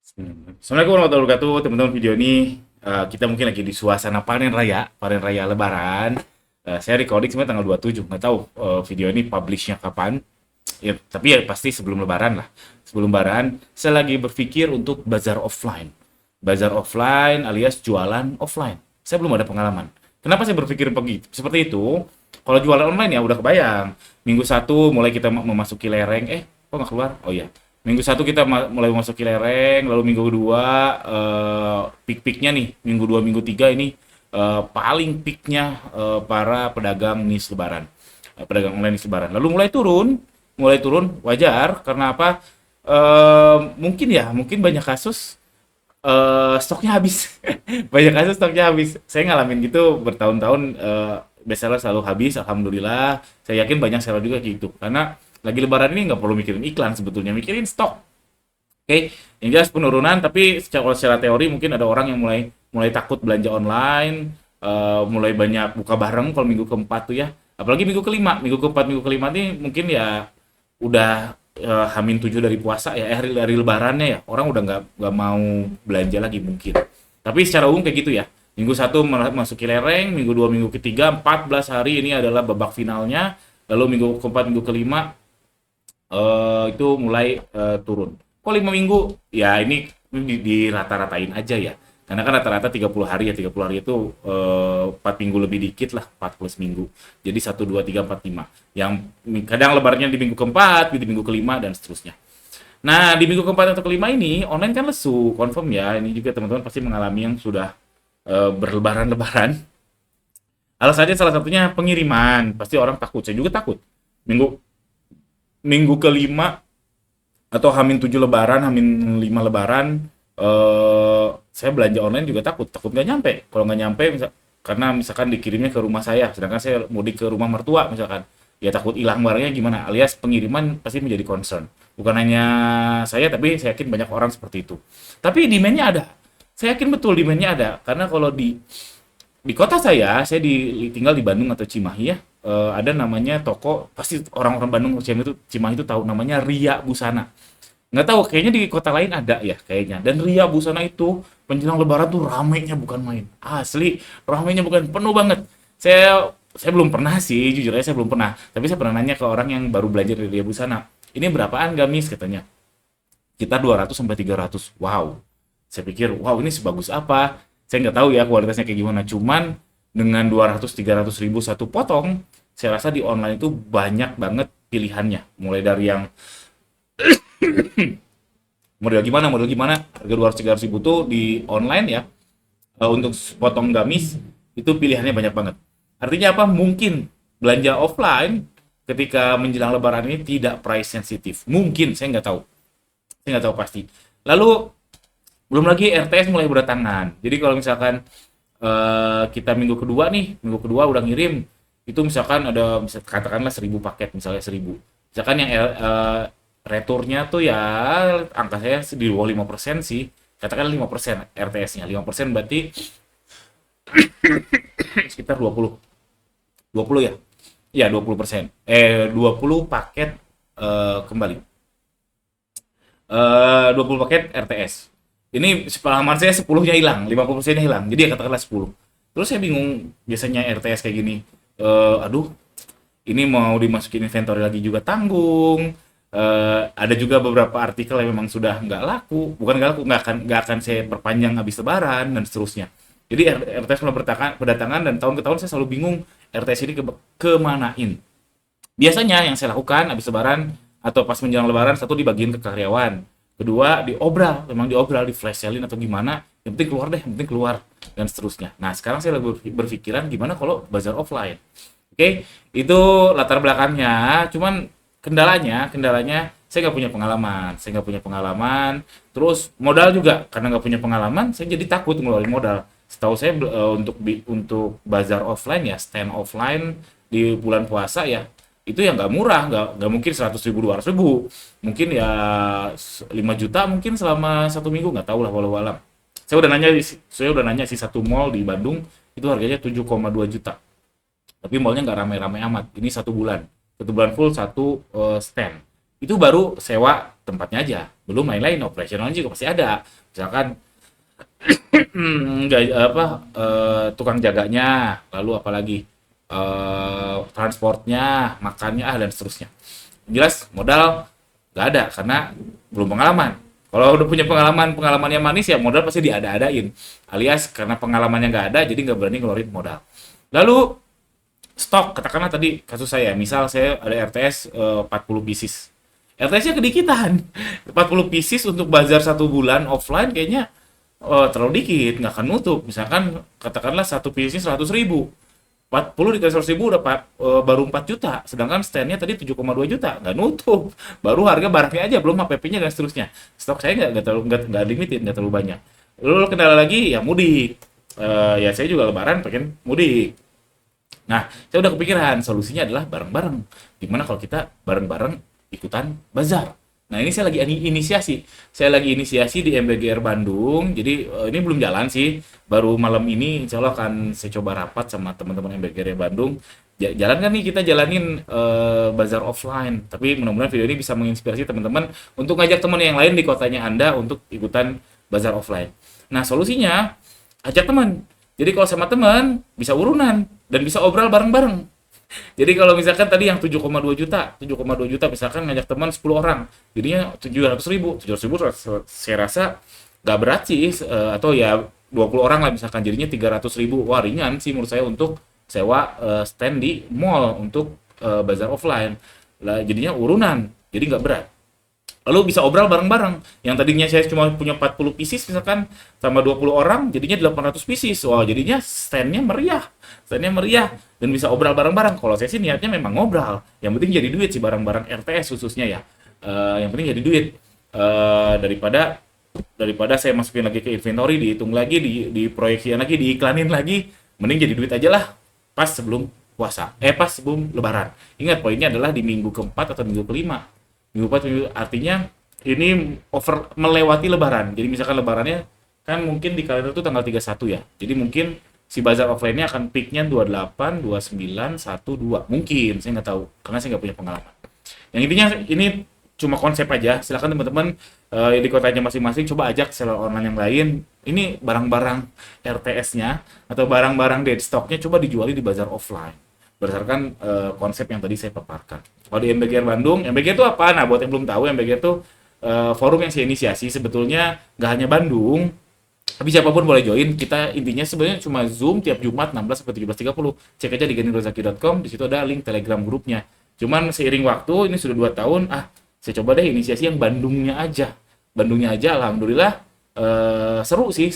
Assalamualaikum warahmatullahi wabarakatuh, teman-teman. Video ini kita mungkin lagi di suasana panen raya Lebaran. Saya recording sebenarnya tanggal 27, nggak tahu video ini publishnya kapan. Ya, tapi ya pasti sebelum Lebaran lah. Sebelum Lebaran, saya lagi berpikir untuk bazar offline. Bazar offline alias jualan offline. Saya belum ada pengalaman. Kenapa saya berpikir begitu? Seperti itu? Kalau jualan online ya udah kebayang. Minggu satu mulai kita memasuki lereng. Kok nggak keluar? Oh iya. Minggu satu kita mulai memasuki lereng, lalu minggu kedua peak-peaknya nih, minggu dua, minggu tiga ini paling peaknya para pedagang nih Lebaran, pedagang online nih Lebaran. Lalu mulai turun wajar karena apa? Mungkin banyak kasus stoknya habis. Banyak kasus stoknya habis. Saya ngalamin gitu bertahun-tahun, bestseller selalu habis, alhamdulillah. Saya yakin banyak seller juga kayak gitu. Karena lagi lebaran ini nggak perlu mikirin iklan sebetulnya, mikirin stok. Oke, yang jelas penurunan, tapi secara teori mungkin ada orang yang mulai mulai takut belanja online, mulai banyak buka bareng kalau minggu keempat tuh ya. Apalagi minggu keempat, minggu kelima nih mungkin ya udah Hamin 7 dari puasa ya, dari lebarannya ya, orang udah nggak mau belanja lagi mungkin. Tapi secara umum kayak gitu ya. Minggu satu masuki lereng, minggu dua, minggu ketiga, 14 hari ini adalah babak finalnya. Lalu minggu keempat, minggu kelima itu mulai turun. Kok 5 minggu? Ya ini di rata-ratain aja ya. Karena kan rata-rata 30 hari ya, 30 hari itu 4 minggu lebih dikit lah, 4 plus minggu. Jadi 1, 2, 3, 4, 5. Yang kadang lebarnya di minggu keempat, di minggu kelima, dan seterusnya. Nah, di minggu keempat atau kelima ini, online kan lesu, confirm ya. Ini juga teman-teman pasti mengalami yang sudah berlebaran-lebaran. Alasannya salah satunya pengiriman. Pasti orang takut, saya juga takut. Minggu minggu kelima atau Hamin 7 lebaran, Hamin 5 lebaran, saya belanja online juga takut nggak nyampe. Kalau nggak nyampe, karena misalkan dikirimnya ke rumah saya, sedangkan saya mudik ke rumah mertua misalkan, ya takut hilang barangnya gimana, alias pengiriman pasti menjadi concern. Bukan hanya saya, tapi saya yakin banyak orang seperti itu. Tapi demand-nya ada. Saya yakin betul demand-nya ada, karena kalau di kota saya tinggal di Bandung atau Cimahi ya, ada namanya toko, pasti orang-orang Bandung Cimahi itu tahu namanya Ria Busana. Nggak tahu, kayaknya di kota lain ada ya kayaknya. Dan Ria Busana itu menjelang Lebaran tuh ramenya bukan main. Asli, ramenya bukan, penuh banget. Saya belum pernah sih, jujur aja saya belum pernah. Tapi saya pernah nanya ke orang yang baru belajar di Ria Busana. Ini berapaan gamis katanya? Kita 200 sampai 300. Wow. Saya pikir, wow ini sebagus apa? Saya nggak tahu ya kualitasnya kayak gimana. Cuman dengan 200-300 ribu satu potong, saya rasa di online itu banyak banget pilihannya. Mulai dari yang model gimana, harga 200-300 ribu tuh di online ya. Untuk potong gamis, itu pilihannya banyak banget. Artinya apa? Mungkin belanja offline ketika menjelang lebaran ini tidak price sensitif. Mungkin, saya nggak tahu. Saya nggak tahu pasti. Lalu belum lagi RTS mulai berdatangan. Jadi kalau misalkan kita minggu kedua udah ngirim, itu misalkan ada katakanlah 1.000 paket, misalnya 1.000. Misalkan yang returnya tuh ya angka saya di bawah 5% sih. Katakan 5% RTS-nya. 5% berarti sekitar 20 ya. Iya, 20%. 20 paket kembali. 20 paket RTS. Ini pengalaman saya 10-nya hilang, 50%-nya hilang. Jadi ya katakanlah 10. Terus saya bingung, biasanya RTS kayak gini. Aduh, ini mau dimasukin inventory lagi juga tanggung. Ada juga beberapa artikel yang memang sudah nggak laku. Bukan nggak laku, nggak akan saya perpanjang habis lebaran dan seterusnya. Jadi RTS mulai berdatangan, dan tahun ke tahun saya selalu bingung RTS ini kemanain. Biasanya yang saya lakukan habis lebaran atau pas menjelang lebaran, satu dibagiin ke karyawan, kedua diobral, memang diobral, di flash sale atau gimana, yang penting keluar deh, yang penting keluar, dan seterusnya. Nah sekarang saya lagi berpikiran gimana kalau bazar offline. Oke, itu latar belakangnya. Cuman kendalanya saya nggak punya pengalaman. Terus modal juga, karena nggak punya pengalaman, saya jadi takut ngeluarin modal. Setahu saya untuk bazar offline ya, stand offline di bulan puasa ya, itu ya nggak murah, nggak mungkin 100 ribu, 200 ribu, mungkin ya 5 juta mungkin selama satu minggu, nggak tahu lah, walau alam. Saya udah nanya sih, satu mall di Bandung itu harganya 7,2 juta, tapi mallnya nggak ramai-ramai amat. Ini satu bulan full, satu stand, itu baru sewa tempatnya aja. Belum lain-lain, operasional juga pasti ada. Misalkan tukang jaganya, lalu apalagi transportnya, makannya, dan seterusnya. Jelas modal nggak ada karena belum pengalaman. Kalau udah punya pengalaman yang manis ya modal pasti diada-adain. Alias karena pengalamannya nggak ada, jadi nggak berani ngeluarin modal. Lalu stok, katakanlah tadi kasus saya, misal saya ada RTS 40 pieces. RTS-nya kedikitan. 40 pieces untuk bazar 1 bulan offline kayaknya terlalu dikit, nggak akan nutup. Misalkan katakanlah satu piece 100.000, 40 dikali 100.000 udah baru 4 juta, sedangkan stand-nya tadi 7,2 juta, nggak nutup. Baru harga barangnya aja, belum HPP-nya dan seterusnya. Stok saya nggak limited, nggak terlalu banyak. Lalu kendala lagi ya mudik. Ya saya juga lebaran pengen mudik. Nah, saya udah kepikiran solusinya adalah bareng-bareng. Gimana kalau kita bareng-bareng ikutan bazar? Nah, ini saya lagi inisiasi. Saya lagi inisiasi di MBGR Bandung. Jadi ini belum jalan sih. Baru malam ini insya Allah akan saya coba rapat sama teman-teman MBGR Bandung. Jalan kan nih kita jalanin bazar offline. Tapi mudah-mudahan video ini bisa menginspirasi teman-teman untuk ngajak teman yang lain di kotanya Anda untuk ikutan bazar offline. Nah, solusinya ajak teman. Jadi kalau sama teman bisa urunan dan bisa obral bareng-bareng. Jadi kalau misalkan tadi yang 7,2 juta misalkan ngajak teman 10 orang, jadinya 700.000, 700.000 saya rasa nggak berat sih, atau ya 20 orang lah misalkan, jadinya 300.000, wah ringan sih menurut saya untuk sewa stand di mall untuk bazar offline, lah jadinya urunan, jadi nggak berat. Lalu bisa obral bareng-bareng. Yang tadinya saya cuma punya 40 pieces misalkan sama 20 orang jadinya 800 pieces. Wah, jadinya stand-nya meriah. Stand-nya meriah dan bisa obral bareng-bareng. Kalau saya sih niatnya memang ngobrol. Yang penting jadi duit sih barang-barang RTS khususnya ya. Yang penting jadi duit. Daripada saya masukin lagi ke inventory, dihitung lagi, di proyeksian lagi, diiklanin lagi, mending jadi duit aja lah pas sebelum puasa. Pas sebelum lebaran. Ingat poinnya adalah di minggu keempat atau minggu kelima. Minggu 4 minggu, artinya ini over melewati lebaran. Jadi misalkan lebarannya kan mungkin di kalender itu tanggal 31 ya. Jadi mungkin si bazar offline-nya akan peak-nya 28, 29, 1, 2. Mungkin, saya nggak tahu karena saya nggak punya pengalaman. Yang intinya ini cuma konsep aja. Silakan teman-teman di kotanya masing-masing coba ajak seller online yang lain. Ini barang-barang RTS-nya atau barang-barang dead stock-nya coba dijuali di bazar offline berdasarkan konsep yang tadi saya paparkan. Kalau di MBGR Bandung, MBGR itu apa? Nah, buat yang belum tahu, MBGR itu forum yang saya inisiasi. Sebetulnya nggak hanya Bandung, tapi siapapun boleh join. Kita intinya sebenarnya cuma Zoom tiap Jumat 16 sampai 17.30. Cek aja di ganirozaki.com, di situ ada link Telegram grupnya. Cuman seiring waktu, ini sudah 2 tahun, saya coba deh inisiasi yang Bandungnya aja. Bandungnya aja, alhamdulillah seru sih,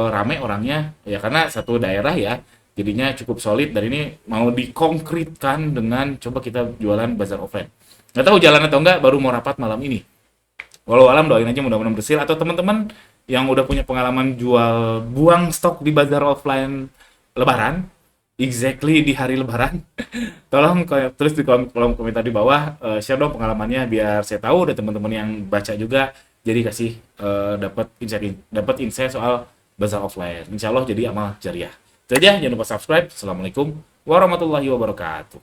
rame orangnya. Ya karena satu daerah ya. Jadinya cukup solid dan ini mau dikonkretkan dengan coba kita jualan bazar offline. Nggak tahu jalan atau enggak, baru mau rapat malam ini. Walau alam doain aja mudah-mudahan berhasil. Atau teman-teman yang udah punya pengalaman jual buang stok di bazar offline lebaran, exactly di hari lebaran, tolong tulis di kolom komentar di bawah, share dong pengalamannya biar saya tahu dan teman-teman yang baca juga jadi kasih dapat insight soal bazar offline. Insya Allah jadi amal jariah. Itu aja, jangan lupa subscribe. Assalamualaikum warahmatullahi wabarakatuh.